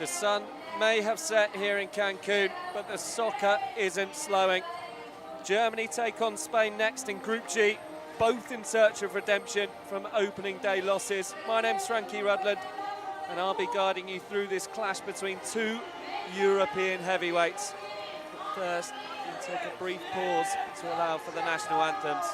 The sun may have set here in Cancun, but the soccer isn't slowing. Germany take on Spain next in Group G, both in search of redemption from opening day losses. My name's Frankie Rudland, and I'll be guiding you through this clash between two European heavyweights. But first, we'll take a brief pause to allow for the national anthems.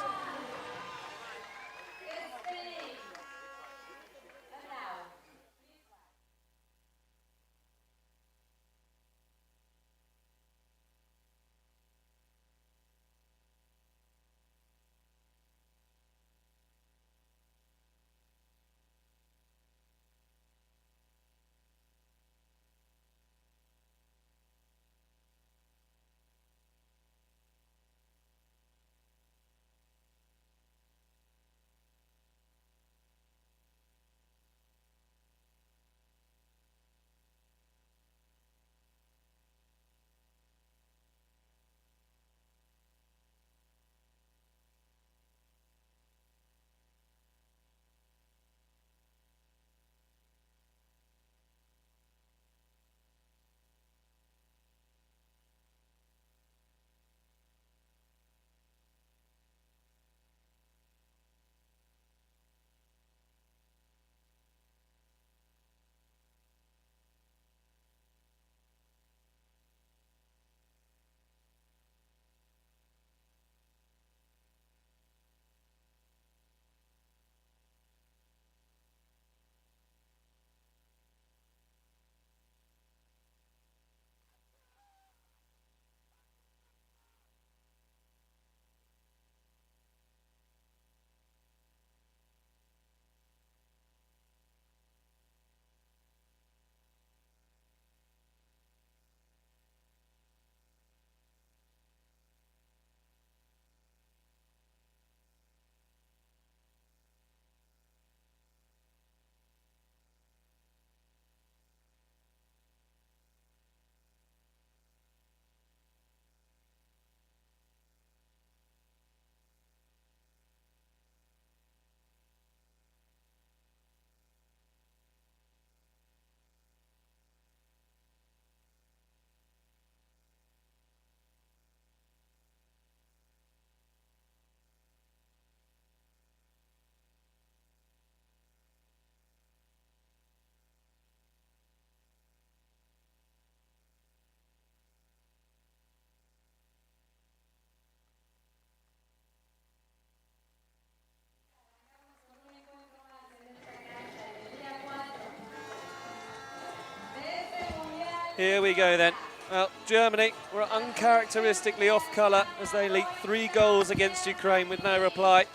Here we go then. Well, Germany were uncharacteristically off colour as they leaked 3 goals against Ukraine with no reply.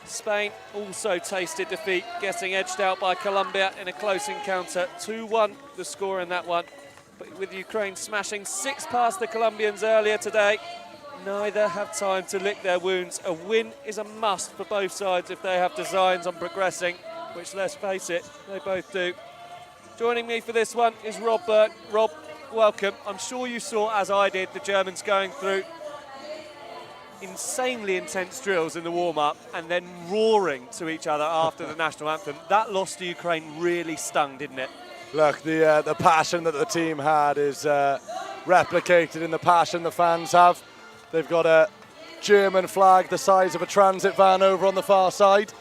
Spain also tasted defeat, getting edged out by Colombia in a close encounter. 2-1 the score in that one. But with Ukraine smashing 6 past the Colombians earlier today, neither have time to lick their wounds. A win is a must for both sides if they have designs on progressing, which, let's face it, they both do. Joining me for this one is Rob Burt. Rob, welcome. I'm sure you saw, as I did, the Germans going through insanely intense drills in the warm-up and then roaring to each other after the national anthem. That loss to Ukraine really stung, didn't it? Look, the passion that the team had is replicated in the passion the fans have. They've got a German flag the size of a transit van over on the far side.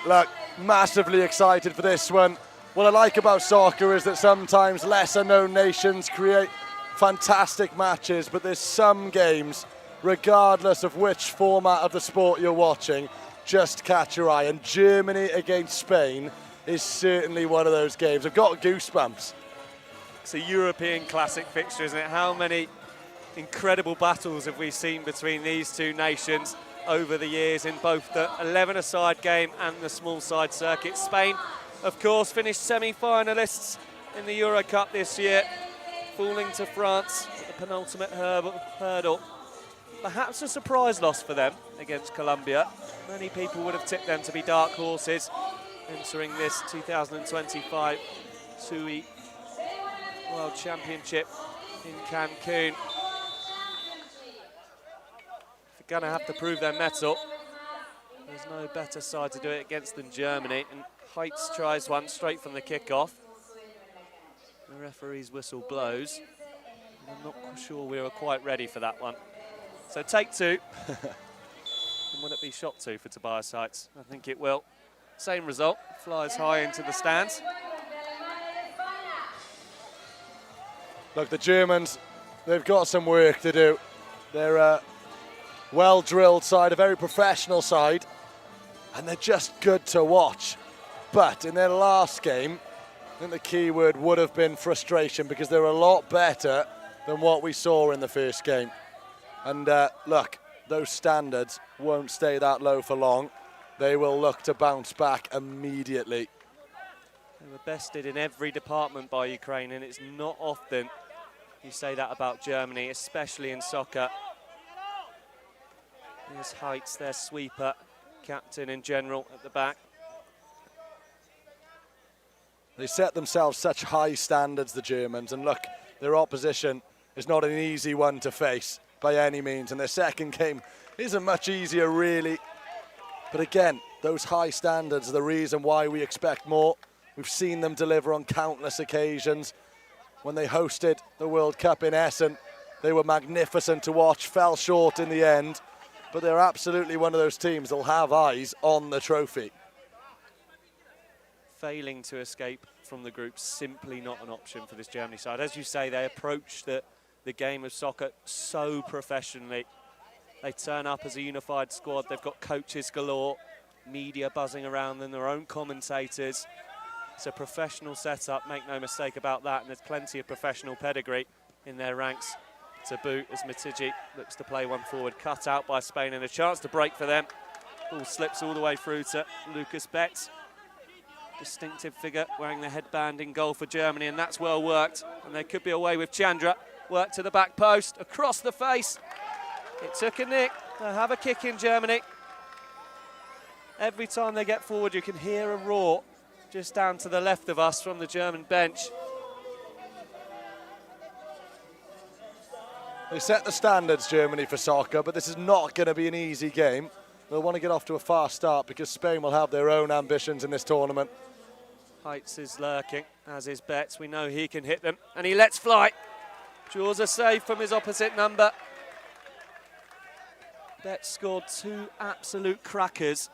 Look, massively excited for this one. What I like about soccer is that sometimes lesser-known nations create fantastic matches, but there's some games, regardless of which format of the sport you're watching, just catch your eye. And Germany against Spain is certainly one of those games. I've got goosebumps. It's a European classic fixture, isn't it? How many incredible battles have we seen between these two nations over the years in both the 11-a-side game and the small-side circuit? Spain, of course, finished semi-finalists in the Euro Cup this year, falling to France at the penultimate hurdle. Perhaps a surprise loss for them against Colombia. Many people would have tipped them to be dark horses entering this 2025 TUI World Championship in Cancun. They're going to have to prove their mettle. There's no better side to do it against than Germany. And Heitz tries one straight from the kickoff. The referee's whistle blows. I'm not sure we were quite ready for that one. So take two. And will it be shot two for Tobias Heights? I think it will. Same result, flies high into the stands. Look, the Germans, they've got some work to do. They're a well-drilled side, a very professional side, and they're just good to watch. But in their last game, I think the key word would have been frustration, because they're a lot better than what we saw in the first game. And look, those standards won't stay that low for long. They will look to bounce back immediately. They were bested in every department by Ukraine, and it's not often you say that about Germany, especially in soccer. Here's Heights, their sweeper, captain in general at the back. They set themselves such high standards, the Germans, and look, their opposition is not an easy one to face by any means, and their second game isn't much easier really. But again, those high standards are the reason why we expect more. We've seen them deliver on countless occasions. When they hosted the World Cup in Essen, they were magnificent to watch, fell short in the end, but they're absolutely one of those teams that'll have eyes on the trophy. Failing to escape from the group, simply not an option for this Germany side. As you say, they approach the game of soccer so professionally. They turn up as a unified squad. They've got coaches galore, media buzzing around them, their own commentators. It's a professional setup, make no mistake about that, and there's plenty of professional pedigree in their ranks to boot as Matiji looks to play one forward, cut out by Spain, and a chance to break for them. Ball slips all the way through to Lucas Betts. Distinctive figure wearing the headband in goal for Germany, and that's well worked. And they could be away with Chandra. Work to the back post, across the face. It took a nick. They'll have a kick in Germany. Every time they get forward, you can hear a roar just down to the left of us from the German bench. They set the standards, Germany, for soccer, but this is not going to be an easy game. They'll want to get off to a fast start because Spain will have their own ambitions in this tournament. Heights is lurking, as is Betts. We know he can hit them, and he lets fly. Draws a save from his opposite number. Betts scored two absolute crackers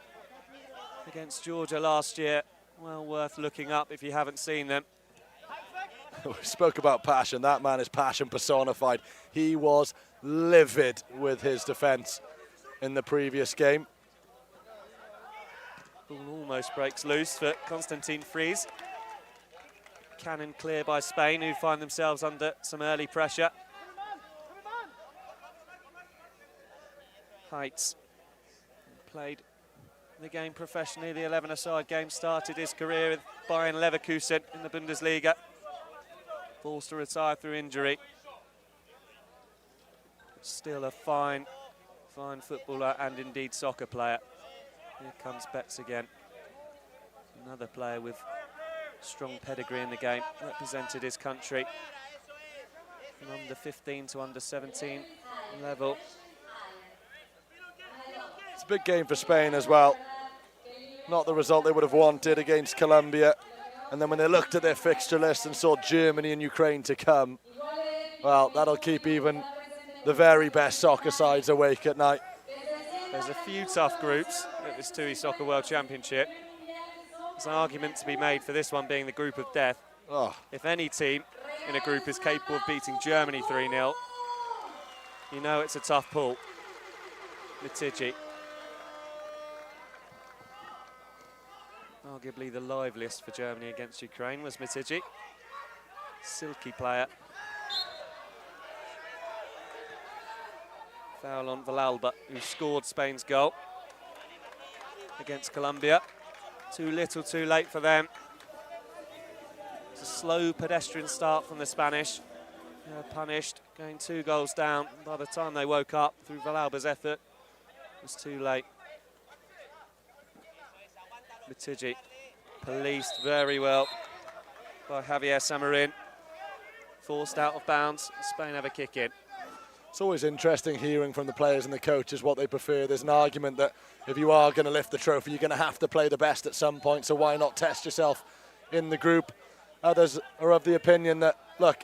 against Georgia last year. Well worth looking up if you haven't seen them. We spoke about passion. That man is passion personified. He was livid with his defence in the previous game. Ball almost breaks loose for Konstantin Fries. Cannon clear by Spain, who find themselves under some early pressure. Heights played the game professionally. The 11-a-side game started his career with Bayern Leverkusen in the Bundesliga. Forced to retire through injury. Still a fine footballer and indeed soccer player. Here comes Betts again. Another player with strong pedigree in the game, represented his country from under 15 to under 17 level. It's a big game for Spain as well. Not the result they would have wanted against Colombia. And then when they looked at their fixture list and saw Germany and Ukraine to come, well, that'll keep even the very best soccer sides awake at night. There's a few tough groups at this TUI Soccer World Championship. There's an argument to be made for this one being the group of death. Oh. If any team in a group is capable of beating Germany 3-0, you know it's a tough pull. Matiji. Arguably the liveliest for Germany against Ukraine was Matiji. Silky player. Foul on Villalba, who scored Spain's goal against Colombia. Too little, too late for them. It's a slow pedestrian start from the Spanish. They're punished, going 2 goals down. By the time they woke up through Villalba's effort, it was too late. Matiji, policed very well by Javier Samarin. Forced out of bounds, Spain have a kick in. It's always interesting hearing from the players and the coaches what they prefer. There's an argument that if you are going to lift the trophy, you're going to have to play the best at some point, so why not test yourself in the group? Others are of the opinion that, look,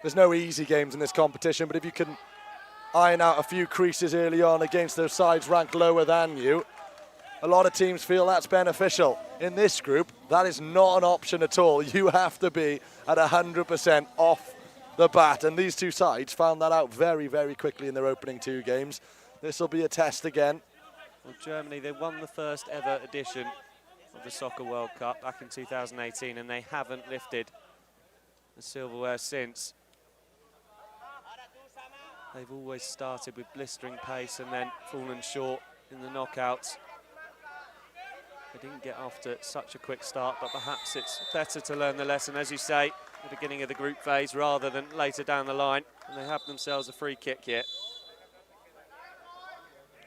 there's no easy games in this competition, but if you can iron out a few creases early on against those sides ranked lower than you, a lot of teams feel that's beneficial. In this group, that is not an option at all. You have to be at 100% off the bat, and these two sides found that out very, very quickly in their opening 2 games. This will be a test again. Well, Germany, they won the first ever edition of the Soccer World Cup back in 2018, and they haven't lifted the silverware since. They've always started with blistering pace and then fallen short in the knockouts. They didn't get off to such a quick start, but perhaps it's better to learn the lesson, as you say, at the beginning of the group phase rather than later down the line. And they have themselves a free kick here.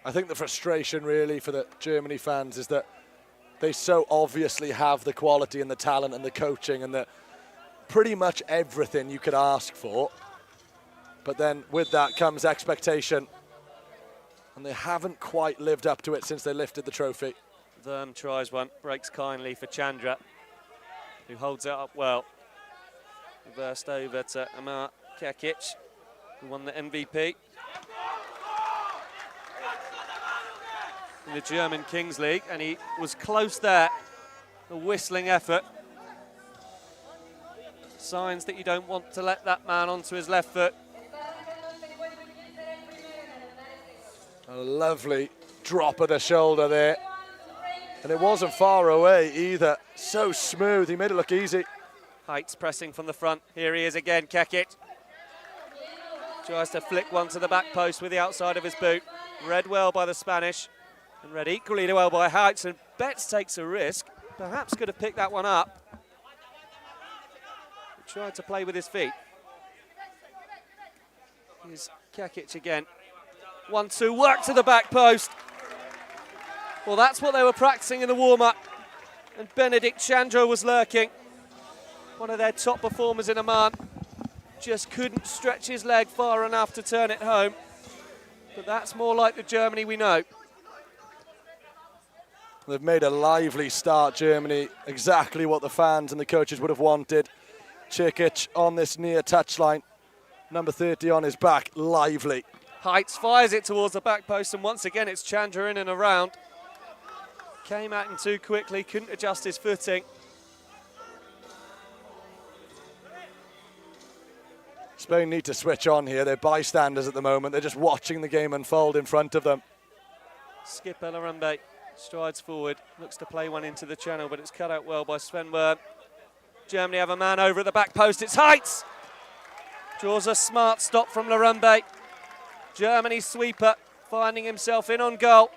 I think the frustration really for the Germany fans is that they so obviously have the quality and the talent and the coaching and the pretty much everything you could ask for. But then with that comes expectation. And they haven't quite lived up to it since they lifted the trophy. Verm tries one, breaks kindly for Chandra, who holds it up well. Reversed over to Amar Kekic, who won the MVP in the German Kings League, and he was close there. A whistling effort. Signs that you don't want to let that man onto his left foot. A lovely drop of the shoulder there. And it wasn't far away either. So smooth, he made it look easy. Heights pressing from the front. Here he is again, Kekic. Tries to flick one to the back post with the outside of his boot. Read well by the Spanish. And read equally well by Heights. And Betts takes a risk. Perhaps could have picked that one up. He tried to play with his feet. Here's Kekic again. 1-2, work to the back post. Well, that's what they were practicing in the warm-up. And Benedict Chandra was lurking. One of their top performers in Amman. Just couldn't stretch his leg far enough to turn it home. But that's more like the Germany we know. They've made a lively start, Germany. Exactly what the fans and the coaches would have wanted. Čirkić on this near touchline. Number 30 on his back, lively. Heights fires it towards the back post, and once again it's Chandra in and around. Came at him too quickly, couldn't adjust his footing. Spain need to switch on here. They're bystanders at the moment. They're just watching the game unfold in front of them. Skip Elarambe strides forward, looks to play one into the channel, but it's cut out well by Sven Wern. Germany have a man over at the back post. It's Heights! Draws a smart stop from Larambe. Germany sweeper finding himself in on goal.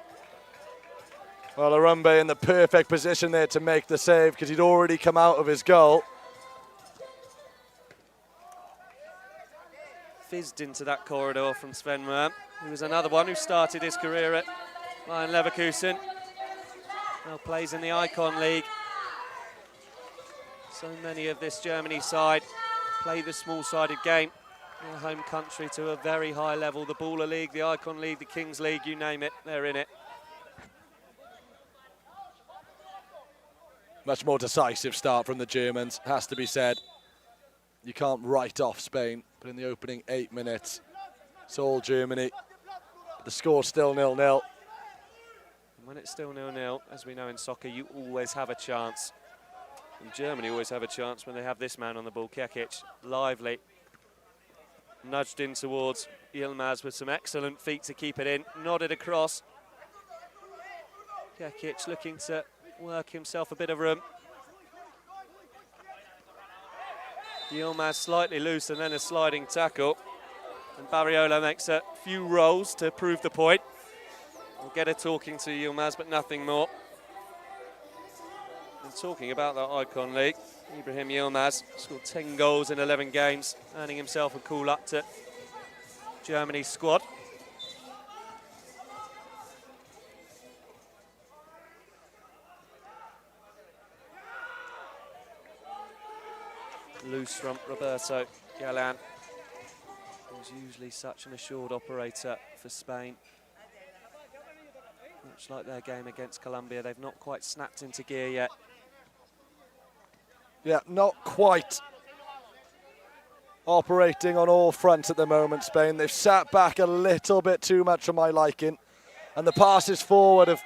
Well, Arumbe in the perfect position there to make the save because he'd already come out of his goal. Fizzed into that corridor from Sven Wern, who was another one who started his career at Bayern Leverkusen. Now plays in the Icon League. So many of this Germany side play the small-sided game. Their home country to a very high level. The Baller League, the Icon League, the Kings League, you name it, they're in it. Much more decisive start from the Germans, has to be said. You can't write off Spain, but in the opening 8 minutes, it's all Germany. The score's still 0-0. When it's still 0-0, as we know in soccer, you always have a chance. And Germany always have a chance when they have this man on the ball, Kekic, lively. Nudged in towards Yilmaz with some excellent feet to keep it in. Nodded across. Kekic looking to work himself a bit of room. Yilmaz slightly loose and then a sliding tackle. And Barriola makes a few rolls to prove the point. We'll get a talking to Yilmaz, but nothing more. And talking about that Icon League, Ibrahim Yilmaz scored 10 goals in 11 games, earning himself a call up to Germany's squad. Loose from Roberto Galán, who's usually such an assured operator for Spain. Much like their game against Colombia, they've not quite snapped into gear yet. Yeah, not quite operating on all fronts at the moment, Spain. They've sat back a little bit too much for my liking. And the passes forward have,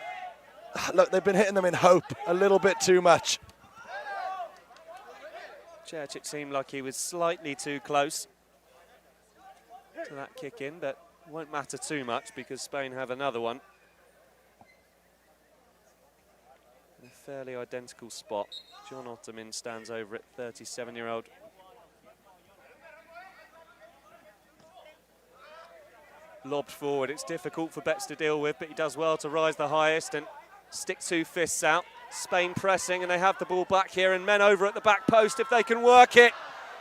look, they've been hitting them in hope a little bit too much. Church, it seemed like he was slightly too close to that kick in, but it won't matter too much because Spain have another one. In a fairly identical spot. John Ottoman stands over it, 37-year-old. Lobbed forward, it's difficult for Betts to deal with, but he does well to rise the highest and stick two fists out. Spain pressing, and they have the ball back here, and men over at the back post if they can work it.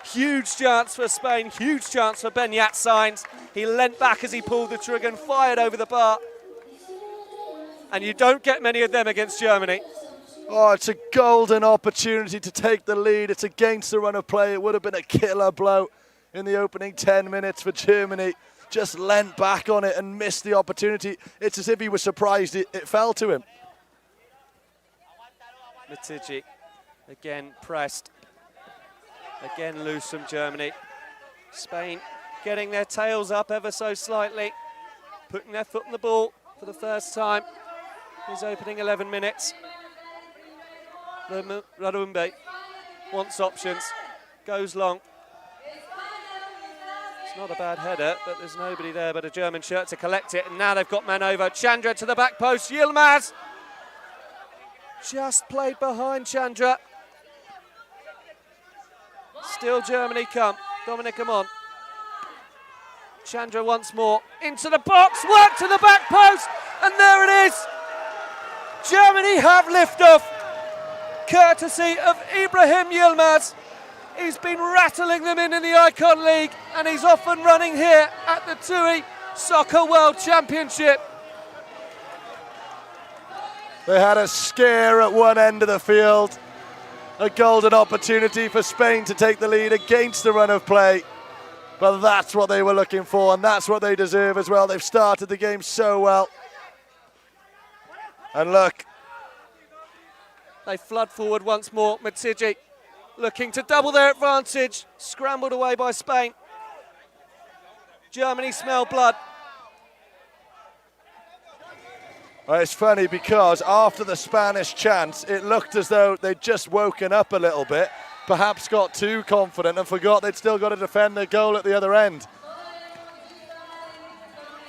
Huge chance for Spain, huge chance for Ben Yatsines. He leant back as he pulled the trigger and fired over the bar. And you don't get many of them against Germany. Oh, it's a golden opportunity to take the lead. It's against the run of play. It would have been a killer blow in the opening 10 minutes for Germany. Just leant back on it and missed the opportunity. It's as if he was surprised it fell to him. Matiji again pressed. Again loose from Germany. Spain getting their tails up ever so slightly. Putting their foot on the ball for the first time. His opening 11 minutes. Radumbe wants options. Goes long. It's not a bad header, but there's nobody there but a German shirt to collect it. And now they've got men over. Chandra to the back post. Yilmaz just played behind Chandra. Still Germany come. Dominic, come on. Chandra once more. Into the box. Work to the back post. And there it is. Germany have liftoff. Courtesy of Ibrahim Yilmaz. He's been rattling them in the Icon League, and he's off and running here at the TUI Soccer World Championship. They had a scare at one end of the field. A golden opportunity for Spain to take the lead against the run of play. But that's what they were looking for, and that's what they deserve as well. They've started the game so well. And look. They flood forward once more. Matiji looking to double their advantage. Scrambled away by Spain. Germany smell blood. Well, it's funny because after the Spanish chance, it looked as though they'd just woken up a little bit, perhaps got too confident and forgot they'd still got to defend their goal at the other end.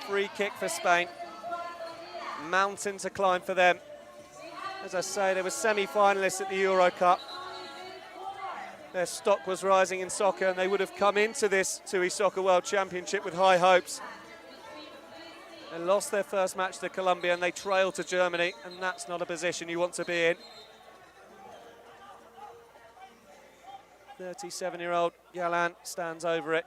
Free kick for Spain. Mountain to climb for them. As I say, they were semi-finalists at the Euro Cup. Their stock was rising in soccer, and they would have come into this TUI Soccer World Championship with high hopes. They lost their first match to Colombia, and they trailed to Germany, and that's not a position you want to be in. 37-year-old Galan stands over it.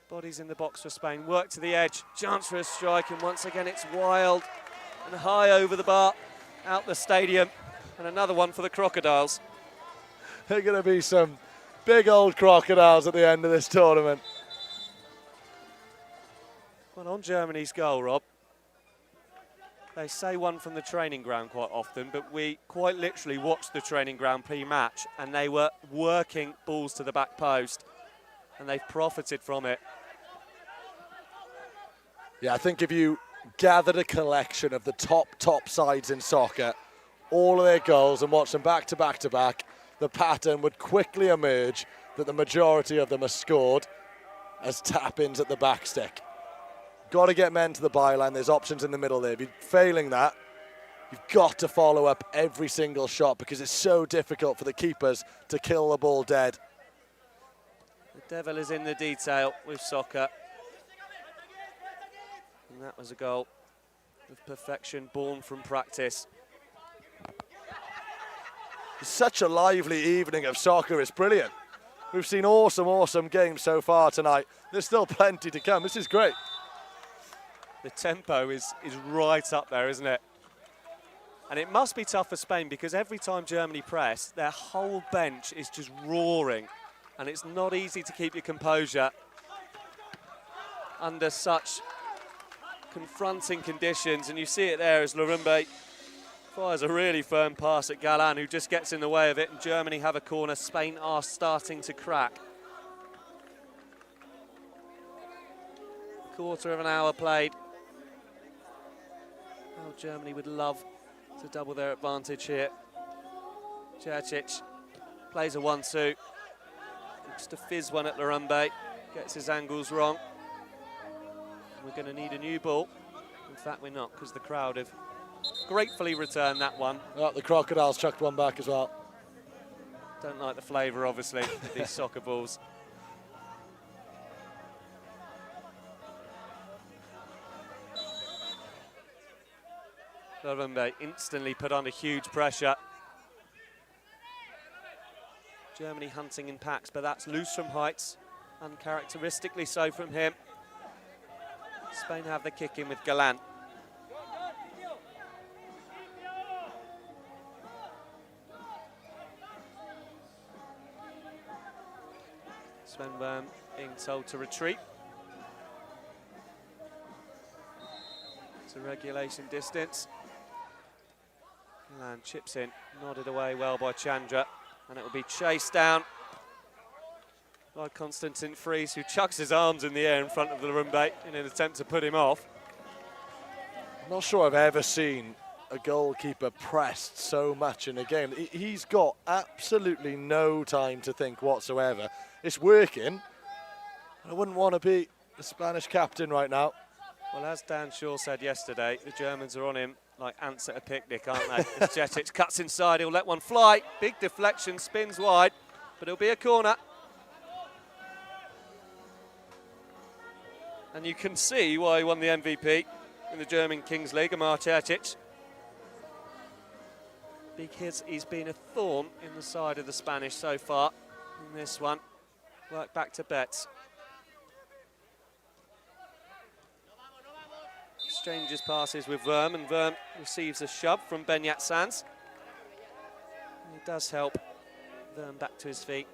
Bodies in the box for Spain. Work to the edge. Chance for a strike, and once again it's wild and high over the bar. Out the stadium, and another one for the Crocodiles. There are going to be some big old crocodiles at the end of this tournament. Well, on Germany's goal, Rob, they say one from the training ground quite often, but we quite literally watched the training ground pre-match, and they were working balls to the back post, and they've profited from it. Yeah, I think if you gathered a collection of the top sides in soccer, all of their goals, and watch them back to back to back, the pattern would quickly emerge that the majority of them are scored as tap-ins at the back stick. Got to get men to the byline. There's options in the middle there. If you're failing that, you've got to follow up every single shot because it's so difficult for the keepers to kill the ball dead. The devil is in the detail with soccer. And that was a goal of perfection born from practice. It's such a lively evening of soccer. It's brilliant. We've seen awesome games so far tonight. There's still plenty to come. This is great. The tempo is right up there, isn't it? And it must be tough for Spain because every time Germany press, their whole bench is just roaring. And it's not easy to keep your composure under such confronting conditions, and you see it there as Larumbe Fires a really firm pass at Galán, who just gets in the way of it, and Germany have a corner. Spain are starting to crack. Quarter of an hour played. Oh, Germany would love to double their advantage here. Čerčić plays a 1-2. Looks to fizz one at Larumbe. Gets his angles wrong. We're going to need a new ball. In fact, we're not, because the crowd have gratefully returned that one. Oh, the Crocodiles chucked one back as well. Don't like the flavour, obviously, of these soccer balls. Larumbe instantly put under huge pressure. Germany hunting in packs, but that's loose from heights, uncharacteristically so from him. Spain have the kick in with Galán. Sven Wurm being told to retreat. It's a regulation distance. Galán chips in, nodded away well by Chandra, and it will be chased down by Konstantin Fries, who chucks his arms in the air in front of the Larumbe in an attempt to put him off. I'm not sure I've ever seen a goalkeeper pressed so much in a game. He's got absolutely no time to think whatsoever. It's working. I wouldn't want to be the Spanish captain right now. Well, as Dan Shaw said yesterday, the Germans are on him like ants at a picnic, aren't they? As Čerčić cuts inside, he'll let one fly. Big deflection, spins wide, but it'll be a corner. And you can see why he won the MVP in the German Kings League, Amar Čerčić. He's been a thorn in the side of the Spanish so far in this one. Right back to Betts. Exchanges passes with Wurm, and Wurm receives a shove from Benyat Sanz. It does help Wurm back to his feet.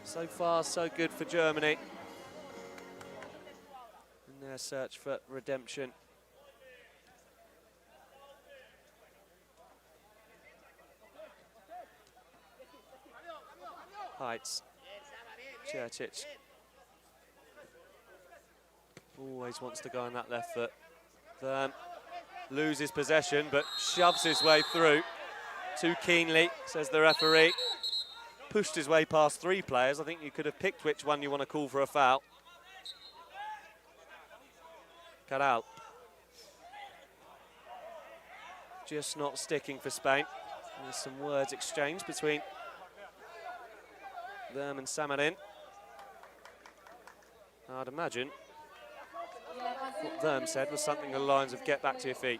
So far, so good for Germany in their search for redemption. Heights. Čerčić always wants to go on that left foot. Wurm loses possession, but shoves his way through too keenly, says the referee. Pushed his way past three players. I think you could have picked which one you want to call for a foul. Cut out. Just not sticking for Spain. There's some words exchanged between Wurm and Samarin. I'd imagine what Wurm said was something along the lines of get back to your feet.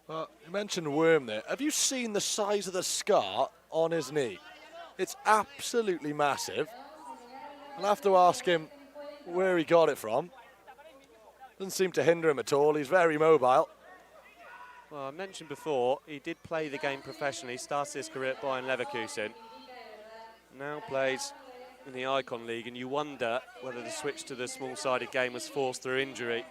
Well, you mentioned Wurm there. Have you seen the size of the scar on his knee? It's absolutely massive. I'll have to ask him where he got it from. Doesn't seem to hinder him at all. He's very mobile. Well, I mentioned before, he did play the game professionally. Started his career at Bayern Leverkusen. Now plays in the Icon League, and you wonder whether the switch to the small-sided game was forced through injury.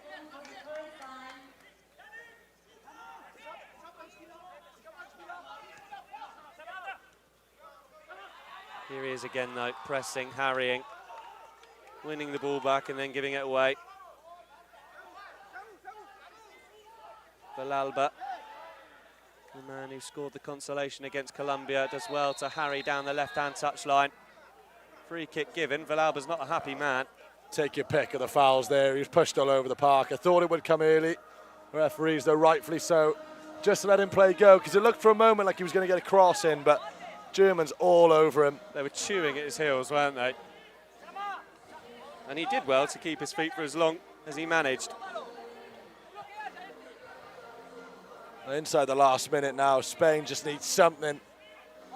Here he is again, though, pressing, harrying, winning the ball back and then giving it away. Villalba, the man who scored the consolation against Colombia, does well to harry down the left-hand touchline. Free kick given. Villalba's not a happy man. Take your pick of the fouls there. He was pushed all over the park. I thought it would come early. Referees, though, rightfully so, just let him play go, because it looked for a moment like he was going to get a cross in, but Germans all over him. They were chewing at his heels, weren't they? And he did well to keep his feet for as long as he managed. Inside the last minute now, Spain just needs something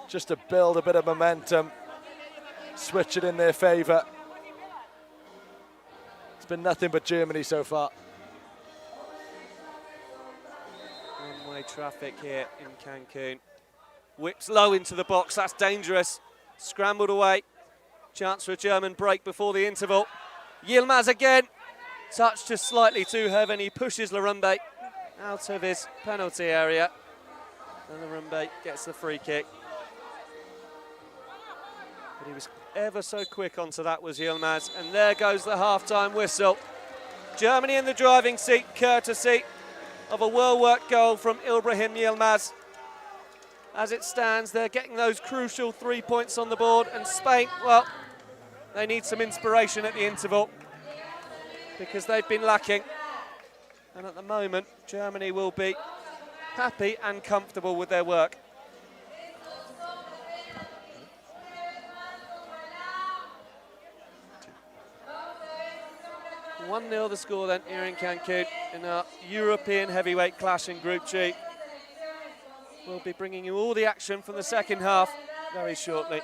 just to build a bit of momentum, switch it in their favour. It's been nothing but Germany so far. One-way traffic here in Cancun. Whips low into the box, that's dangerous. Scrambled away Chance for a German break before the interval. Yilmaz again. Touch just slightly too heavy, and he pushes Larumbe out of his penalty area. And Larumbe gets the free kick. But he was ever so quick onto that, was Yilmaz. And there goes the half-time whistle. Germany in the driving seat, courtesy of a well-worked goal from Ibrahim Yilmaz. As it stands, they're getting those crucial 3 points on the board. And Spain, well, they need some inspiration at the interval because they've been lacking. And at the moment, Germany will be happy and comfortable with their work. 1-0 the score then here in Cancun in our European heavyweight clash in Group G. We'll be bringing you all the action from the second half very shortly.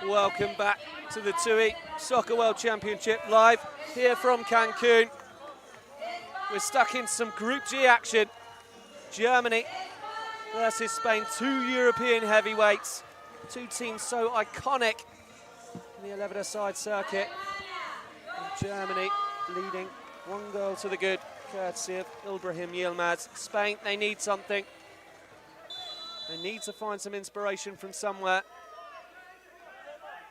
Welcome back to the TUI Soccer World Championship live here from Cancun. We're stuck in some Group G action. Germany versus Spain, two European heavyweights, two teams so iconic in the 11-a-side circuit. And Germany leading 1 to the good, courtesy of Ibrahim Yilmaz. Spain, they need something. They need to find some inspiration from somewhere.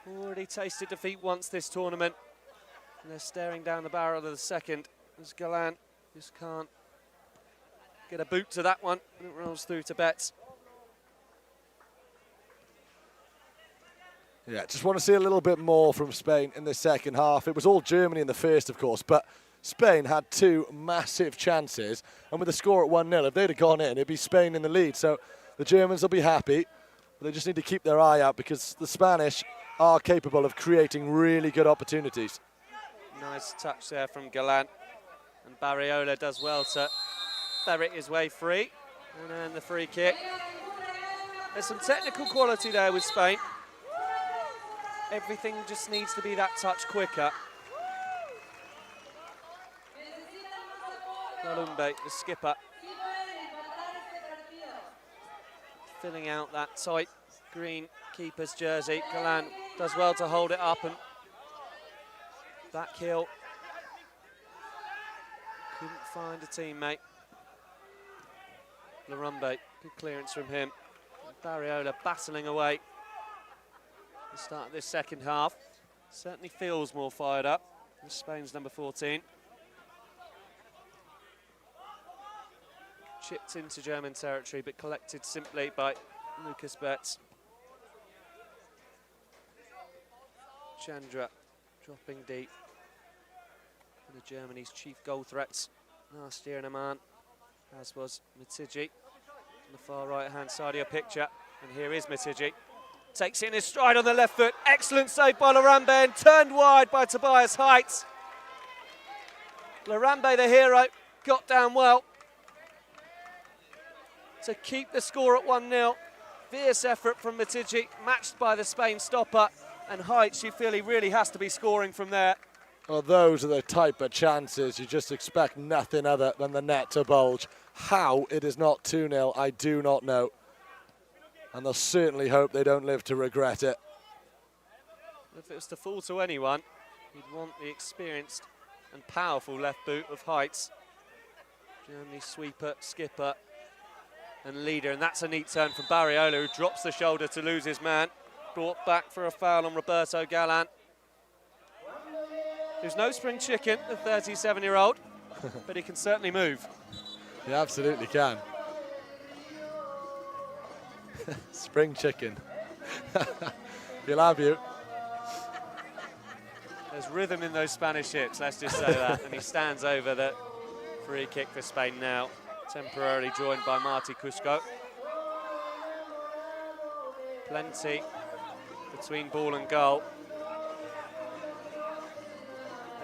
Already tasted defeat once this tournament. And they're staring down the barrel of the second as Galan just can't get a boot to that one, and it rolls through to Betts. Yeah, just want to see a little bit more from Spain in the second half. It was all Germany in the first, of course, but Spain had two massive chances, and with the score at 1-0, if they'd have gone in, it'd be Spain in the lead. So the Germans will be happy, but they just need to keep their eye out because the Spanish are capable of creating really good opportunities. Nice touch there from Galan, and Barriola does well to ferret his way free, and then the free kick. There's some technical quality there with Spain. Everything just needs to be that touch quicker. Malumbe, the skipper, filling out that tight green keeper's jersey. Galan does well to hold it up and back heel. Couldn't find a teammate. Larumbe, good clearance from him. Barriola battling away. The start of this second half certainly feels more fired up than Spain's number 14. Chipped into German territory but collected simply by Lucas Betts. Chandra dropping deep. One of Germany's chief goal threats last year in Oman, as was Matidji. On the far right hand side of your picture, and here is Matidji. Takes it in his stride on the left foot. Excellent save by Larambe and turned wide by Tobias Heights. Larambe, the hero, got down well to keep the score at 1-0. Fierce effort from Matidji, matched by the Spain stopper. And Heights, you feel he really has to be scoring from there. Well, those are the type of chances you just expect nothing other than the net to bulge. How it is not 2-0, I do not know. And they'll certainly hope they don't live to regret it. If it was to fall to anyone, you'd want the experienced and powerful left boot of Heights. Germany's sweeper, skipper and leader, and that's a neat turn from Barriola, who drops the shoulder to lose his man. Brought back for a foul on Roberto Galan, who's no spring chicken, the 37-year-old, but he can certainly move. He absolutely can. Spring chicken. He'll have you. There's rhythm in those Spanish hips, let's just say that. And he stands over the free kick for Spain now, temporarily joined by Marti Cusco. Plenty between ball and goal.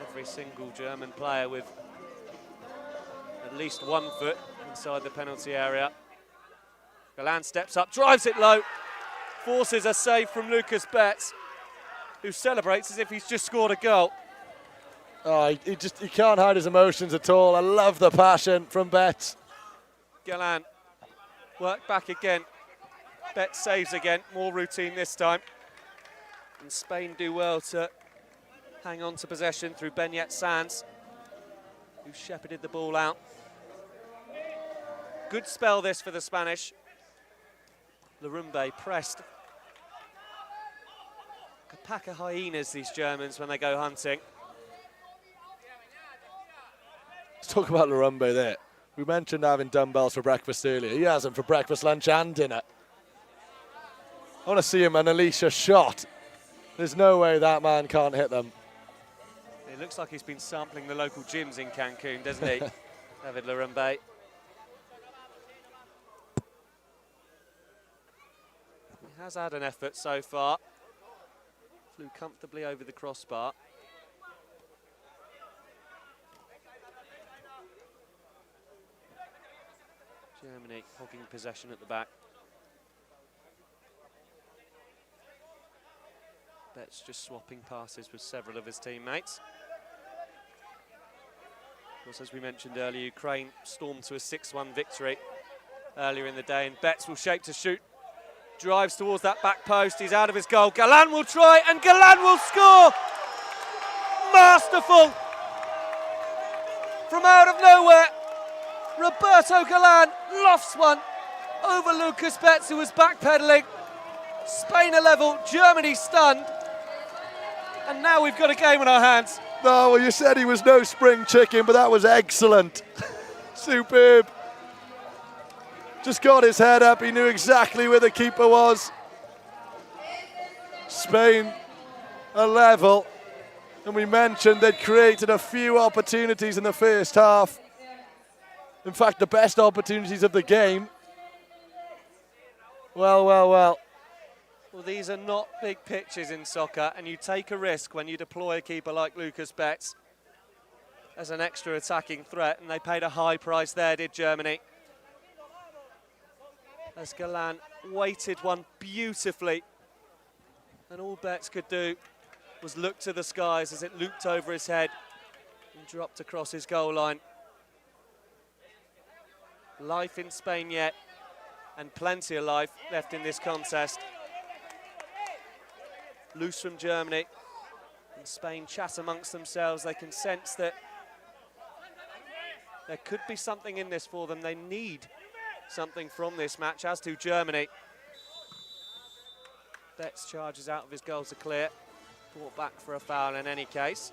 Every single German player with at least 1 foot inside the penalty area. Galan steps up, drives it low, forces a save from Lucas Betts, who celebrates as if he's just scored a goal. Oh, he can't hide his emotions at all. I love the passion from Betts. Galan work back again. Betts saves again, more routine this time. And Spain do well to hang on to possession through Benyat Sanz, who shepherded the ball out. Good spell this for the Spanish. Larumbe pressed. A pack of hyenas, these Germans, when they go hunting. Let's talk about Larumbe there. We mentioned having dumbbells for breakfast earlier. He has them for breakfast, lunch and dinner. I want to see him unleash a shot. There's no way that man can't hit them. It looks like he's been sampling the local gyms in Cancun, doesn't he? David Larumbe. He has had an effort so far. Flew comfortably over the crossbar. Germany hogging possession at the back. Betts just swapping passes with several of his teammates. Of course, as we mentioned earlier, Ukraine stormed to a 6-1 victory earlier in the day, and Betts will shape to shoot. Drives towards that back post, he's out of his goal. Galan will try, and Galan will score! Masterful! From out of nowhere, Roberto Galan lofts one over Lucas Betts, who was backpedaling. Spain are level, Germany stunned. And now we've got a game on our hands. No, well, you said he was no spring chicken, but that was excellent. Superb. Just got his head up. He knew exactly where the keeper was. Spain a level. And we mentioned they'd created a few opportunities in the first half. In fact, the best opportunities of the game. Well. Well, these are not big pitches in soccer, and you take a risk when you deploy a keeper like Lucas Betts as an extra attacking threat, and they paid a high price there, did Germany. As Galan weighted one beautifully, and all Betts could do was look to the skies as it looped over his head and dropped across his goal line. Life in Spain yet, and plenty of life left in this contest. Loose from Germany, and Spain chat amongst themselves. They can sense that there could be something in this for them. They need something from this match, as do Germany. Betts charges out of his goal to clear. Brought back for a foul in any case.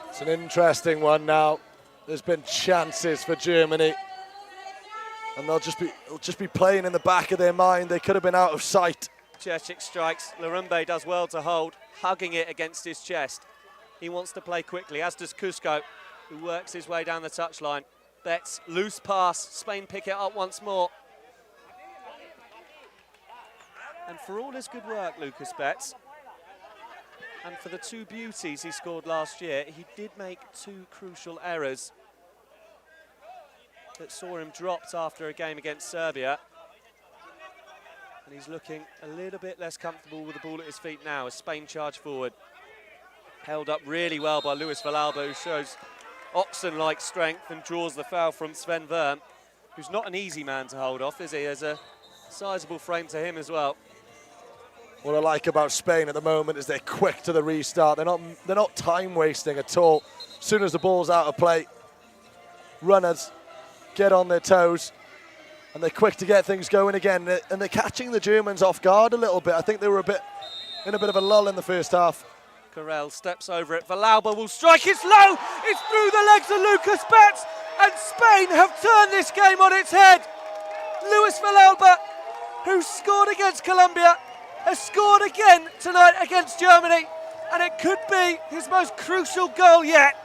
It's an interesting one now. There's been chances for Germany, and they'll just be playing in the back of their mind. They could have been out of sight. Čečić strikes. Larumbe does well to hold, hugging it against his chest. He wants to play quickly, as does Cusco, who works his way down the touchline. Betts, loose pass. Spain pick it up once more. And for all his good work, Lucas Betts, and for the two beauties he scored last year, he did make two crucial errors that saw him dropped after a game against Serbia. And he's looking a little bit less comfortable with the ball at his feet now as Spain charge forward. Held up really well by Luis Villalba, who shows oxen-like strength and draws the foul from Sven Wurm, who's not an easy man to hold off, is he? There's a sizable frame to him as well. What I like about Spain at the moment is they're quick to the restart. They're not time wasting at all. As soon as the ball's out of play, runners get on their toes, and they're quick to get things going again. And they're catching the Germans off guard a little bit. I think they were in a bit of a lull in the first half. Carell steps over it. Villalba will strike. It's low. It's through the legs of Lucas Betts, and Spain have turned this game on its head. Luis Villalba, who scored against Colombia, has scored again tonight against Germany, and it could be his most crucial goal yet.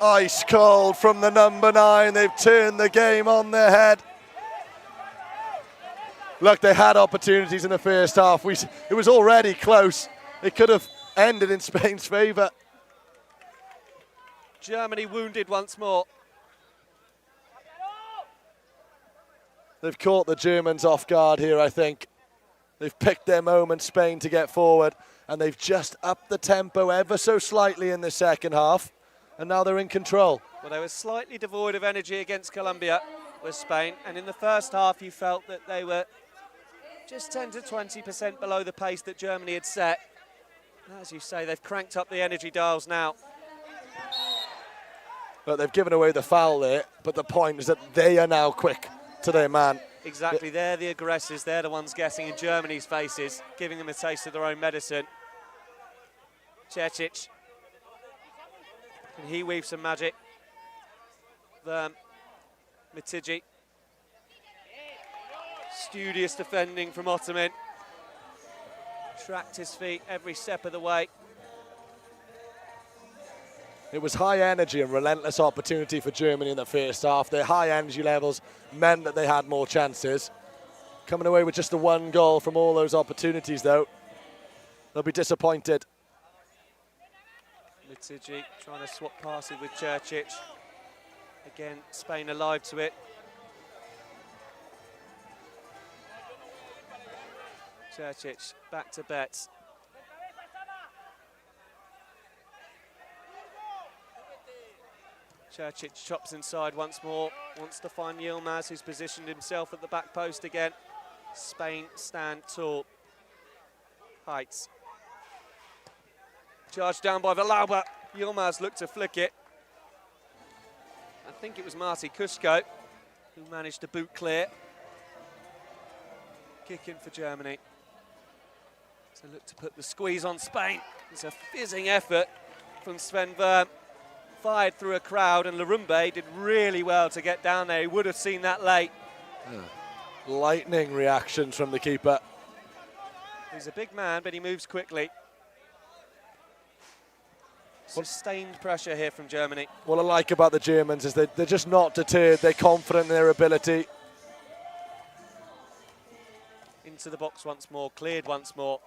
Ice cold from the number 9. They've turned the game on their head. Look, they had opportunities in the first half. It was already close. It could have ended in Spain's favour. Germany wounded once more. They've caught the Germans off guard here, I think. They've picked their moment, Spain, to get forward, and they've just upped the tempo ever so slightly in the second half, and now they're in control. Well, they were slightly devoid of energy against Colombia, was Spain, and in the first half you felt that they were just 10 to 20% below the pace that Germany had set. As you say, they've cranked up the energy dials now. But they've given away the foul there, but the point is that they are now quick to their man. Exactly, they're the aggressors, they're the ones getting in Germany's faces, giving them a taste of their own medicine. Čečić, can he weave some magic? Mitigi. Studious defending from Ottoman. Tracked his feet every step of the way. It was high energy and relentless opportunity for Germany in the first half. Their high energy levels meant that they had more chances. Coming away with just the one goal from all those opportunities, though, they'll be disappointed. Mitigi trying to swap passes with Čečić. Again, Spain alive to it. Čečić back to Betts. Čečić chops inside once more, wants to find Yilmaz, who's positioned himself at the back post again. Spain stand tall. Heights. Charged down by Villalba. Yilmaz looked to flick it. I think it was Marti Cusco who managed to boot clear. Kick in for Germany. To look to put the squeeze on Spain. It's a fizzing effort from Sven Verm. Fired through a crowd, and Larumbe did really well to get down there. He would have seen that late. Lightning reactions from the keeper. He's a big man, but he moves quickly. Sustained pressure here from Germany. What I like about the Germans is they're just not deterred. They're confident in their ability. Into the box once more, cleared once more.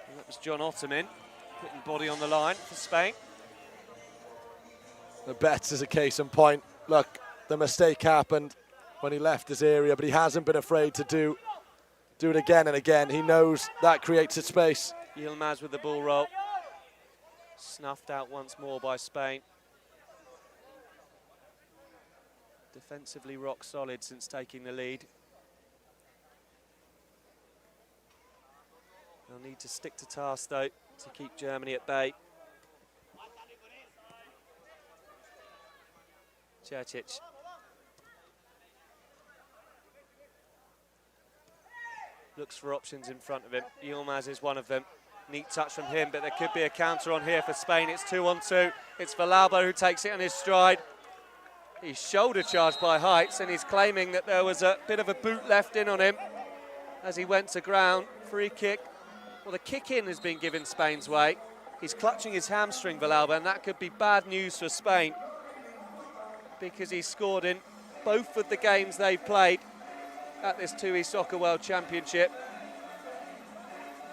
And that was John Ottoman putting body on the line for Spain. The Betts is a case in point. Look, the mistake happened when he left his area, but he hasn't been afraid to do it again and again. He knows that creates a space. Yilmaz with the ball roll. Snuffed out once more by Spain. Defensively rock solid since taking the lead. They'll need to stick to task though to keep Germany at bay. Čerčić. Looks for options in front of him. Yilmaz is one of them. Neat touch from him, but there could be a counter on here for Spain. It's 2-on-2. It's Villalba who takes it on his stride. He's shoulder charged by Heights, and he's claiming that there was a bit of a boot left in on him as he went to ground. Free kick. Well, the kick in has been given Spain's way. He's clutching his hamstring, Villalba, and that could be bad news for Spain because he's scored in both of the games they've played at this TUI Soccer World Championship.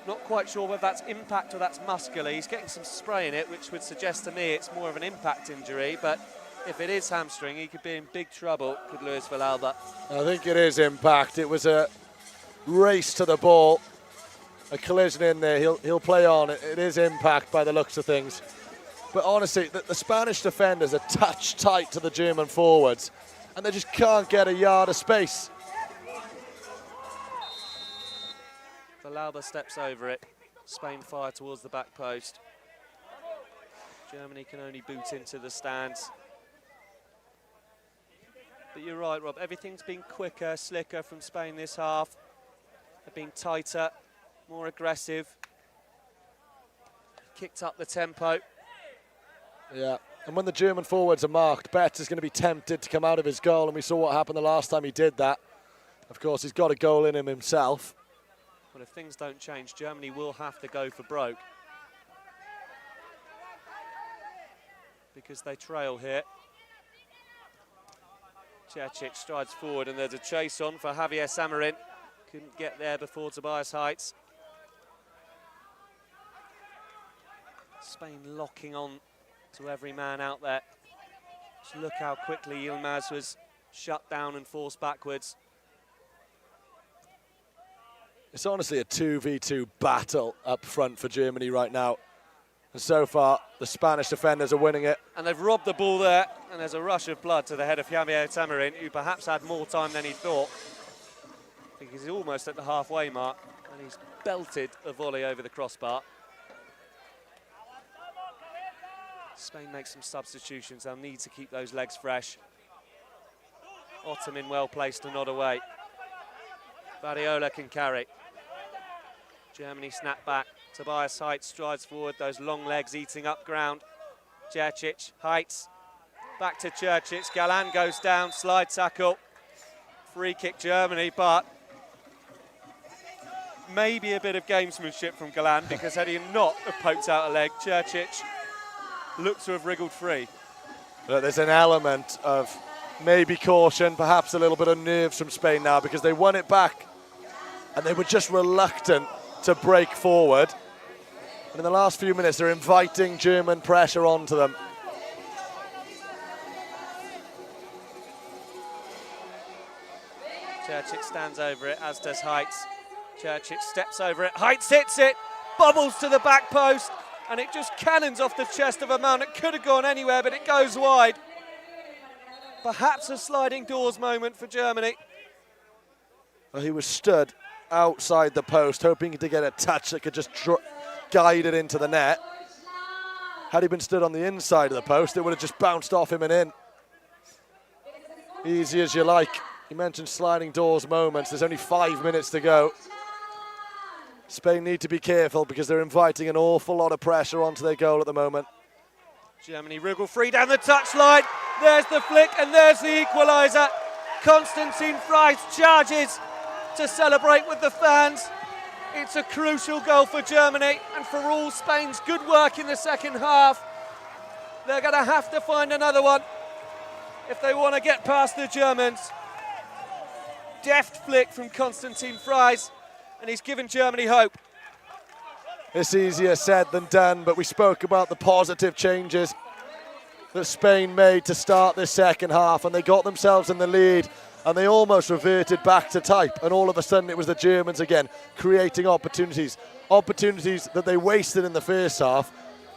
Not quite sure whether that's impact or that's muscular. He's getting some spray in it, which would suggest to me it's more of an impact injury, but if it is hamstring, he could be in big trouble, could Luis Villalba. I think it is impact. It was a race to the ball, a collision in there. He'll play on. It is impact by the looks of things. But honestly, the Spanish defenders are touch tight to the German forwards, and they just can't get a yard of space. Villalba steps over it. Spain fire towards the back post. Germany can only boot into the stands. But you're right, Rob. Everything's been quicker, slicker from Spain this half. They've been tighter, more aggressive. Kicked up the tempo. Yeah, and when the German forwards are marked, Betts is going to be tempted to come out of his goal, and we saw what happened the last time he did that. Of course, he's got a goal in him himself. Well, if things don't change, Germany will have to go for broke because they trail here. Čerčić strides forward, and there's a chase on for Javier Samarin. Couldn't get there before Tobias Heights. Spain locking on to every man out there. Just look how quickly Yilmaz was shut down and forced backwards. It's honestly a 2v2 battle up front for Germany right now. And so far, the Spanish defenders are winning it. And they've robbed the ball there, and there's a rush of blood to the head of Javier Samarin, who perhaps had more time than he thought. I think he's almost at the halfway mark, and he's belted a volley over the crossbar. Spain makes some substitutions. They'll need to keep those legs fresh. Ottoman well placed to nod away. Badiola can carry. Germany snap back. Tobias Heights strides forward, those long legs eating up ground. Čerčić, Heights, back to Čerčić. Galan goes down, slide tackle. Free kick Germany, but maybe a bit of gamesmanship from Galan, because had he not have poked out a leg, Čerčić looked to have wriggled free. But there's an element of maybe caution, perhaps a little bit of nerves from Spain now, because they won it back and they were just reluctant to break forward. And in the last few minutes, they're inviting German pressure onto them. Čerčić stands over it, as does Heights. Čerčić steps over it, Heights hits it, bobbles to the back post, and it just cannons off the chest of a man. It could have gone anywhere, but it goes wide. Perhaps a sliding doors moment for Germany. Well, he was stood outside the post, hoping to get a touch that could just guide it into the net. Had he been stood on the inside of the post, it would have just bounced off him and in. Easy as you like. You mentioned sliding doors moments. There's only 5 minutes to go. Spain need to be careful because they're inviting an awful lot of pressure onto their goal at the moment. Germany wriggle free down the touchline. There's the flick and there's the equaliser. Konstantin Fries charges to celebrate with the fans. It's a crucial goal for Germany and for all Spain's good work in the second half. They're going to have to find another one if they want to get past the Germans. Deft flick from Konstantin Fries, and he's given Germany hope. It's easier said than done, but we spoke about the positive changes that Spain made to start this second half, and they got themselves in the lead, and they almost reverted back to type, and all of a sudden it was the Germans again creating opportunities that they wasted in the first half,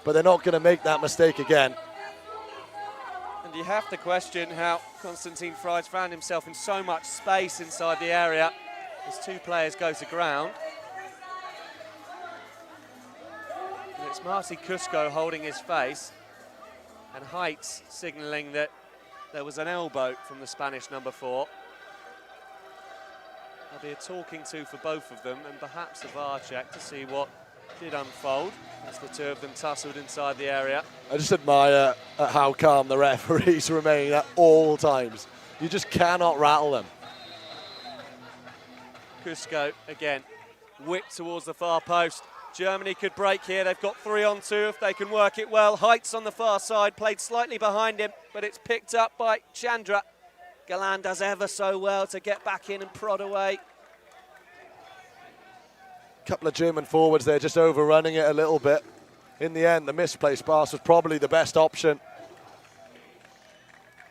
but they're not going to make that mistake again. And you have to question how Konstantin Fries found himself in so much space inside the area as two players go to ground. And it's Marty Kusko holding his face, and Heights signalling that there was an elbow from the Spanish number 4. There'll be a talking to for both of them, and perhaps a VAR check to see what did unfold as the two of them tussled inside the area. I just admire how calm the referees remain at all times. You just cannot rattle them. Kusko again, whipped towards the far post. Germany could break here. They've got 3-on-2 if they can work it well. Heights on the far side, played slightly behind him, but it's picked up by Chandra. Galan does ever so well to get back in and prod away. Couple of German forwards there just overrunning it a little bit. In the end, the misplaced pass was probably the best option.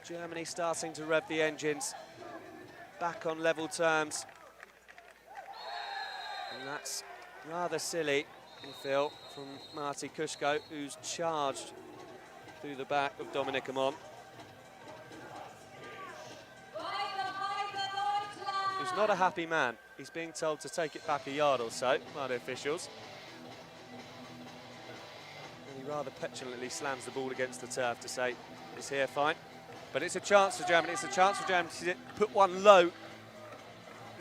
Germany starting to rev the engines, back on level terms. And that's rather silly, you feel, from Marty Kusko, who's charged through the back of Dominic Amon. Who's not a happy man. He's being told to take it back a yard or so by the officials. And he rather petulantly slams the ball against the turf to say, it's here, fine. But it's a chance for Germany. It's a chance for Germany to put one low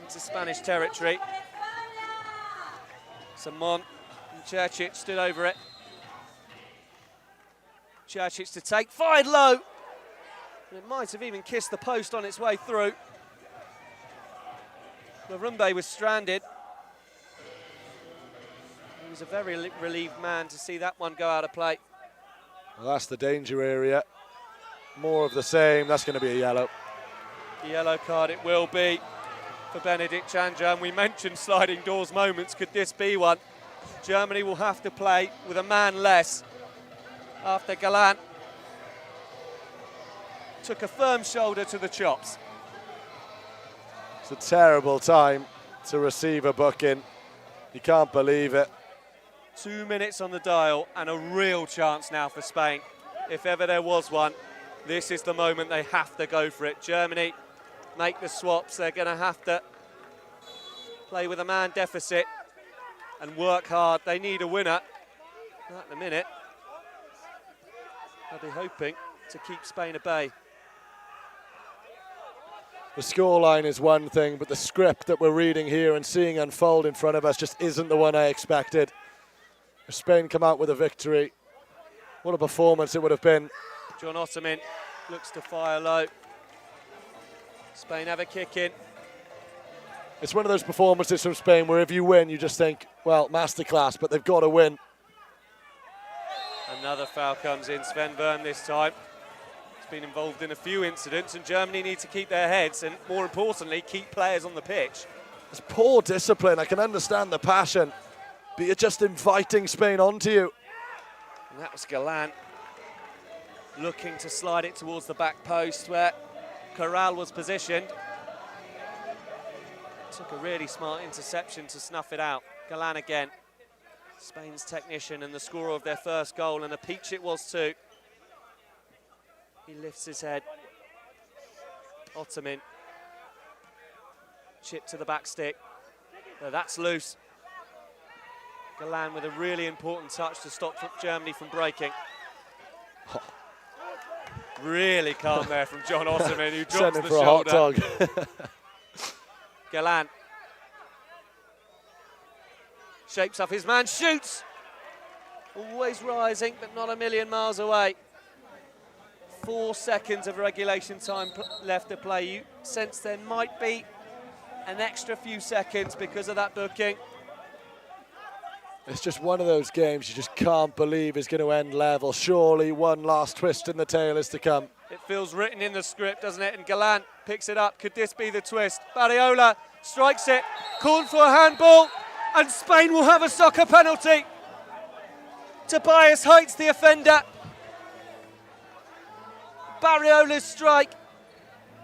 into Spanish territory. Samon and Čerčić stood over it. Čerčić to take, fired low. And it might have even kissed the post on its way through. Larumbe was stranded. He was a very relieved man to see that one go out of play. Well, that's the danger area. More of the same. That's going to be a yellow. The yellow card it will be for Benedikt Chandra, and we mentioned sliding doors moments. Could this be one? Germany will have to play with a man less after Galan took a firm shoulder to the chops. It's a terrible time to receive a booking. You can't believe it. 2 minutes on the dial and a real chance now for Spain. If ever there was one, this is the moment they have to go for it. Germany make the swaps. They're going to have to play with a man deficit and work hard. They need a winner. At the minute, they'll be hoping to keep Spain at bay. The scoreline is one thing, but the script that we're reading here and seeing unfold in front of us just isn't the one I expected. If Spain come out with a victory, what a performance it would have been. John Ottoman looks to fire low. Spain have a kick in. It's one of those performances from Spain where if you win, you just think, well, masterclass, but they've got to win. Another foul comes in, Sven Wern this time. He's been involved in a few incidents, and Germany need to keep their heads and, more importantly, keep players on the pitch. It's poor discipline. I can understand the passion, but you're just inviting Spain onto you. And that was Galan looking to slide it towards the back post where Corral was positioned. Took a really smart interception to snuff it out. Galan again, Spain's technician and the scorer of their first goal, and a peach it was too. He lifts his head. Ottoman. Chip to the back stick. No, that's loose. Galan with a really important touch to stop Germany from breaking. Really calm there from John Ottoman, who drops the for shoulder. A hot dog. Galan. Shapes up his man, shoots! Always rising, but not a million miles away. 4 seconds of regulation time left to play. You sense there might be an extra few seconds because of that booking. It's just one of those games you just can't believe is going to end level. Surely one last twist in the tail is to come. It feels written in the script, doesn't it? And Gallant picks it up. Could this be the twist? Barriola strikes it, called for a handball, and Spain will have a soccer penalty. Tobias Heights, the offender. Barriola's strike,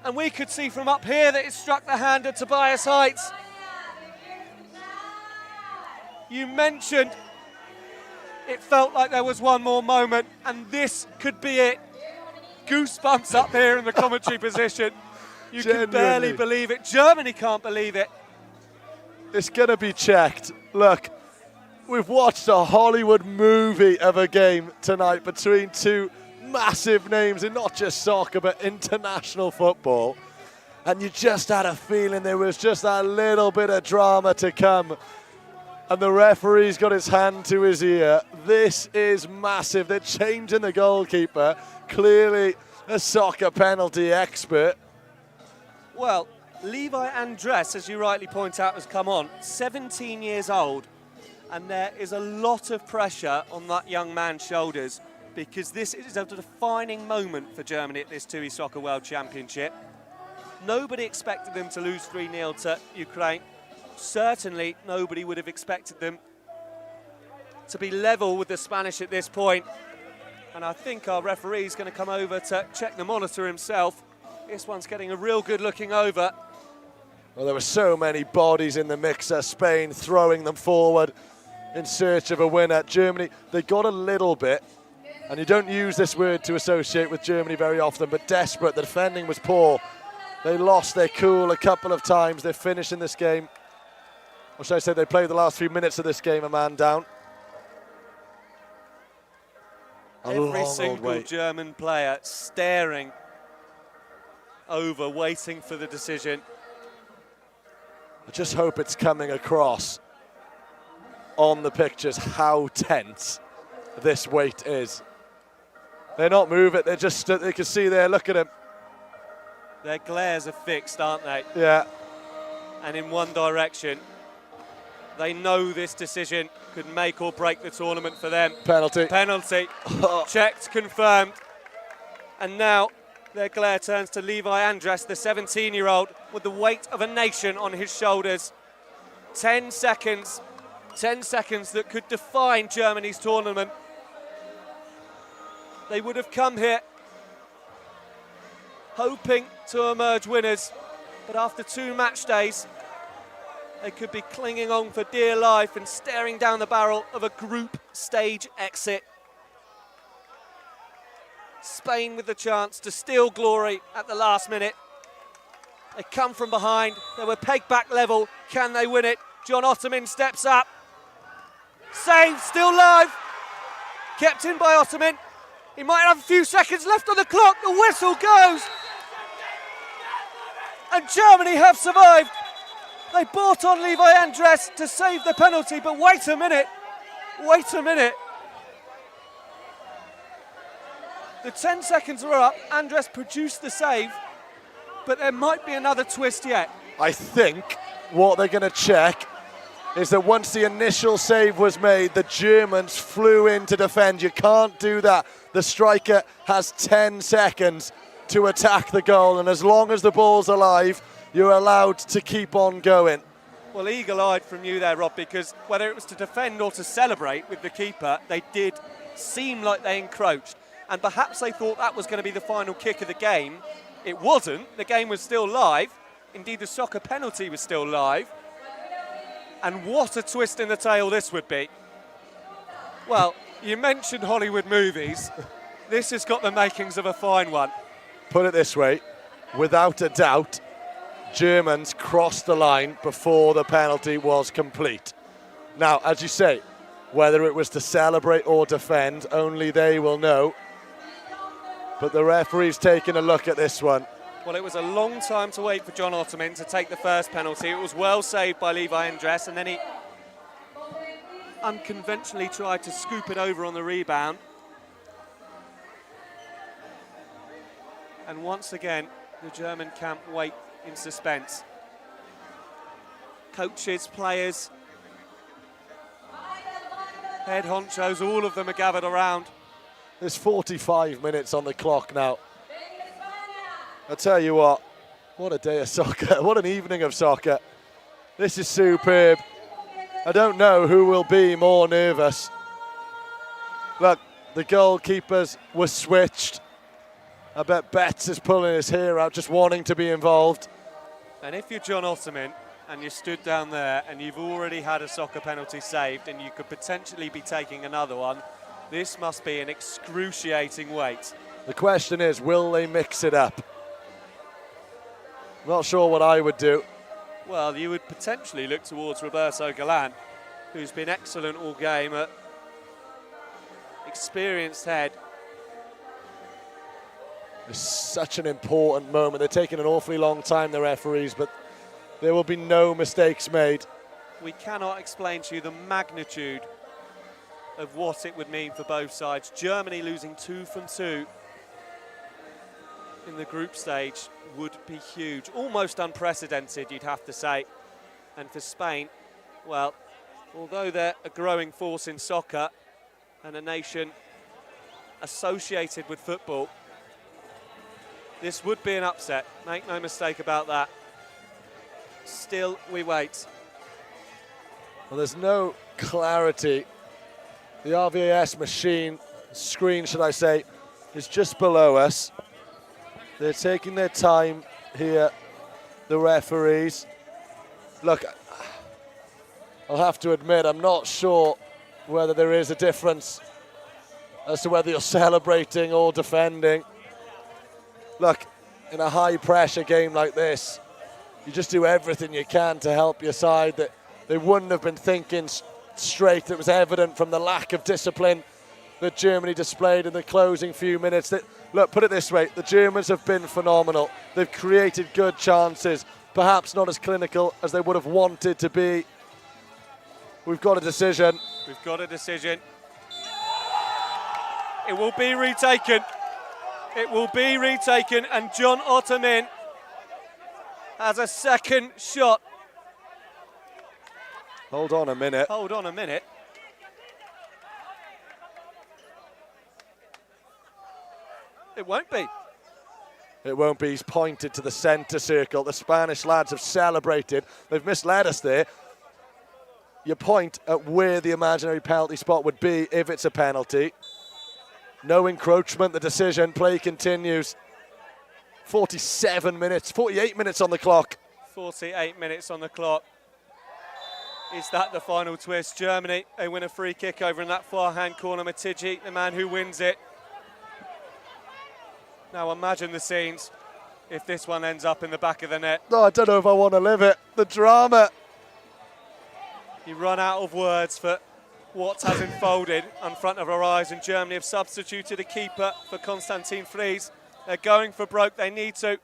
and we could see from up here that it struck the hand of Tobias Heights. You mentioned it felt like there was one more moment, and this could be it. Goosebumps up here in the commentary position. You can barely believe it. Germany can't believe it. It's going to be checked. Look, we've watched a Hollywood movie of a game tonight between two massive names in not just soccer but international football. And you just had a feeling there was just that little bit of drama to come. And the referee's got his hand to his ear. This is massive. They're changing the goalkeeper. Clearly a soccer penalty expert. Well, Levi Andres, as you rightly point out, has come on. 17 years old. And there is a lot of pressure on that young man's shoulders because this is a defining moment for Germany at this TUI Soccer World Championship. Nobody expected them to lose 3-0 to Ukraine. Certainly nobody would have expected them to be level with the Spanish at this point. And I think our referee is going to come over to check the monitor himself. This one's getting a real good looking over. Well, there were so many bodies in the mixer. Spain throwing them forward in search of a winner. Germany, they got a little bit, and you don't use this word to associate with Germany very often, but desperate. The defending was poor. They lost their cool a couple of times. They're finishing this game. Or should I say they played the last few minutes of this game a man down. Every single German player staring over, waiting for the decision. I just hope it's coming across on the pictures how tense this wait is. They're not moving, they're just, they can see there, look at them. Their glares are fixed, aren't they? Yeah. And in one direction. They know this decision could make or break the tournament for them. Penalty. Penalty. Checked, confirmed. And now their glare turns to Levi Andres, the 17-year-old, with the weight of a nation on his shoulders. 10 seconds. 10 seconds that could define Germany's tournament. They would have come here hoping to emerge winners, but after 2 match days, they could be clinging on for dear life and staring down the barrel of a group stage exit. Spain with the chance to steal glory at the last minute. They come from behind. They were pegged back level. Can they win it? John Ottoman steps up. Saved, still live. Kept in by Ottoman. He might have a few seconds left on the clock. The whistle goes. And Germany have survived. They brought on Levi Andres to save the penalty, but wait a minute. Wait a minute. The 10 seconds are up. Andres produced the save, but there might be another twist yet. I think what they're going to check is that once the initial save was made, the Germans flew in to defend. You can't do that. The striker has 10 seconds to attack the goal, and as long as the ball's alive, you're allowed to keep on going. Well, eagle-eyed from you there, Rob, because whether it was to defend or to celebrate with the keeper, they did seem like they encroached. And perhaps they thought that was going to be the final kick of the game. It wasn't. The game was still live. Indeed, the soccer penalty was still live. And what a twist in the tail this would be. Well, you mentioned Hollywood movies. This has got the makings of a fine one. Put it this way, without a doubt, Germans crossed the line before the penalty was complete. Now, as you say, whether it was to celebrate or defend, only they will know. But the referee's taking a look at this one. Well, it was a long time to wait for John Ottoman to take the first penalty. It was well saved by Levi Andres, and then he unconventionally tried to scoop it over on the rebound. And once again, the German camp wait in suspense. Coaches, players, head honchos, all of them are gathered around. There's 45 minutes on the clock now. I tell you what a day of soccer, what an evening of soccer. This is superb. I don't know who will be more nervous. Look, the goalkeepers were switched. I bet Betts is pulling his hair out, just wanting to be involved. And if you're John Ottoman and you stood down there and you've already had a soccer penalty saved and you could potentially be taking another one, this must be an excruciating wait. The question is, will they mix it up? Not sure what I would do. Well, you would potentially look towards Roberto Galan, who's been excellent all game, at experienced head. It's such an important moment. They're taking an awfully long time, the referees, but there will be no mistakes made. We cannot explain to you the magnitude of what it would mean for both sides. Germany losing 2 from 2 in the group stage would be huge, almost unprecedented, you'd have to say. And for Spain, well, although they're a growing force in soccer and a nation associated with football, this would be an upset, make no mistake about that. Still, we wait. Well, there's no clarity. The RVAS machine, screen should I say, is just below us. They're taking their time here, the referees. Look, I'll have to admit, I'm not sure whether there is a difference as to whether you're celebrating or defending. Look, in a high-pressure game like this, you just do everything you can to help your side. That they wouldn't have been thinking straight. It was evident from the lack of discipline that Germany displayed in the closing few minutes. That, look, put it this way, the Germans have been phenomenal. They've created good chances, perhaps not as clinical as they would have wanted to be. We've got a decision. We've got a decision. It will be retaken. It will be retaken, and John Ottoman has a second shot. Hold on a minute. Hold on a minute. It won't be. It won't be. He's pointed to the centre circle. The Spanish lads have celebrated. They've misled us there. You point at where the imaginary penalty spot would be if it's a penalty. No encroachment, the decision. Play continues. 47 minutes, 48 minutes on the clock. 48 minutes on the clock. Is that the final twist? Germany, they win a free kick over in that far-hand corner. Matigi, the man who wins it. Now imagine the scenes if this one ends up in the back of the net. No, I don't know if I want to live it. The drama. You run out of words for what has unfolded in front of our eyes, and Germany have substituted a keeper for Konstantin Fries. They're going for broke. They need to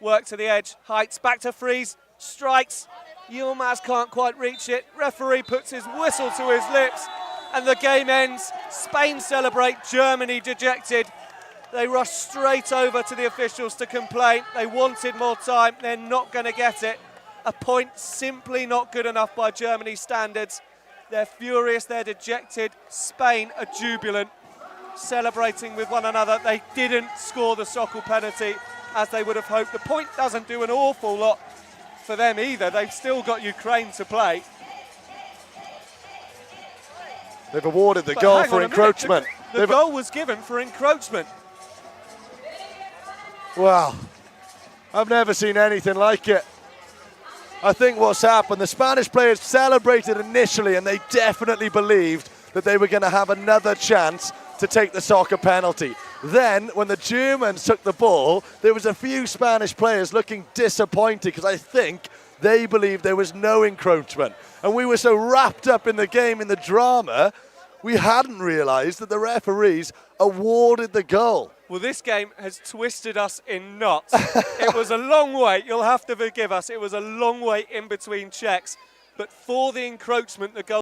work to the edge. Heights back to Fries. Strikes. Yilmaz can't quite reach it. Referee puts his whistle to his lips, and the game ends. Spain celebrate. Germany dejected. They rush straight over to the officials to complain. They wanted more time. They're not going to get it. A point simply not good enough by Germany's standards. They're furious, they're dejected. Spain are jubilant, celebrating with one another. They didn't score the Socca penalty as they would have hoped. The point doesn't do an awful lot for them either. They've still got Ukraine to play. They've awarded the goal for encroachment. The goal was given for encroachment. Wow, I've never seen anything like it. I think what's happened, the Spanish players celebrated initially and they definitely believed that they were going to have another chance to take the Socca penalty. Then, when the Germans took the ball, there was a few Spanish players looking disappointed because I think they believed there was no encroachment. And we were so wrapped up in the game, in the drama, we hadn't realised that the referees awarded the goal. Well, this game has twisted us in knots. It was a long wait. You'll have to forgive us. It was a long wait in between checks. But for the encroachment, the goal